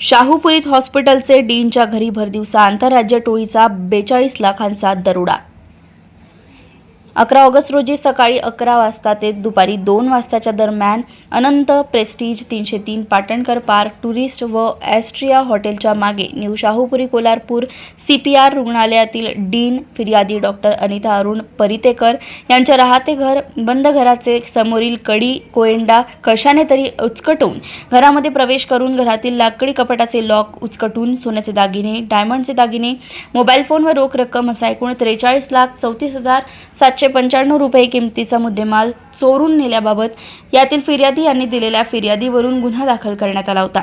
शाहूपुरीत हॉस्पिटलचे डीनच्या घरी भरदिवसा आंतरराज्य टोळीचा 42 लाखांचा दरोडा। 11 ऑगस्ट रोजी सकाळी 11 वाजता ते दुपारी 2 वाजताच्या दरम्यान अनंत प्रेस्टीज 303 पाटणकर पार्क टुरिस्ट व ॲस्ट्रिया हॉटेलच्या मागे न्यू शाहूपुरी कोल्हापूर CPR रुग्णालयातील डीन फिर्यादी डॉक्टर अनिता अरुण परितेकर यांचे राहते घर बंद घराचे समोरील कडी कोयंडा कशाने तरी उचकटून घरामध्ये प्रवेश करून घरातील लाकडी कपाटाचे लॉक उचकटून सोन्याचे दागिने, डायमंडचे दागिने, मोबाईल फोन व रोख रक्कम असा एकूण 43,34,795 रुपये किमतीचा मुद्देमाल चोरून नेल्याबाबत यातील फिर्यादी यांनी दिलेल्या फिर्यादीवरून गुन्हा दाखल करण्यात आला होता।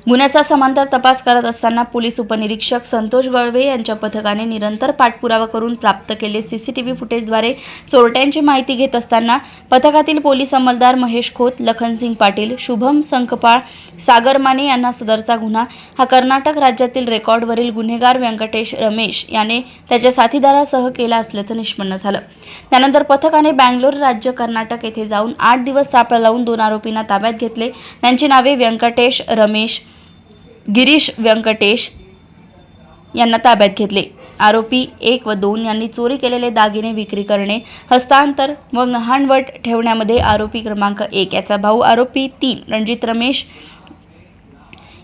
गुन्ह्याचा समांतर तपास करत असताना पोलीस उपनिरीक्षक संतोष गळवे यांच्या पथकाने निरंतर पाठपुरावा करून प्राप्त केले CCTV फुटेजद्वारे चोरट्यांची माहिती घेत असताना पथकातील पोलीस अंमलदार महेश खोत, लखनसिंग पाटील, शुभम संकपाळ, सागर माने यांना सदरचा गुन्हा हा कर्नाटक राज्यातील रेकॉर्डवरील गुन्हेगार व्यंकटेश रमेश याने त्याच्या साथीदारासह केला असल्याचं निष्पन्न झालं। त्यानंतर पथकाने बँगलोर राज्य कर्नाटक येथे जाऊन 8 दिवस सापळा लावून 2 आरोपींना ताब्यात घेतले। त्यांची नावे व्यंकटेश रमेश, गिरीश व्यंकटेश यांना ताब्यात घेतले। आरोपी 1 व 2 यांनी चोरी केलेले दागिने विक्री करणे, हस्तांतर व गहाणवट ठेवण्यामध्ये आरोपी क्रमांक 1 याचा भाऊ आरोपी 3 रणजित रमेश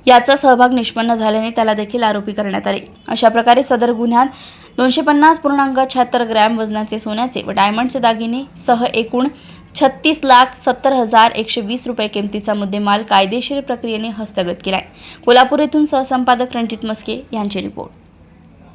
याचा सहभाग निष्पन्न झाल्याने त्याला देखील आरोपी करण्यात आले। अशा प्रकारे सदर गुन्ह्यात 250.76 ग्रॅम वजनाचे सोन्याचे व डायमंडचे दागिने सह एकूण 36,70,120 रुपये किमतीचा मुद्देमाल कायदेशीर प्रक्रियेने हस्तगत केलाय। कोल्हापूर येथून सहसंपादक रणजित मस्के यांची रिपोर्ट।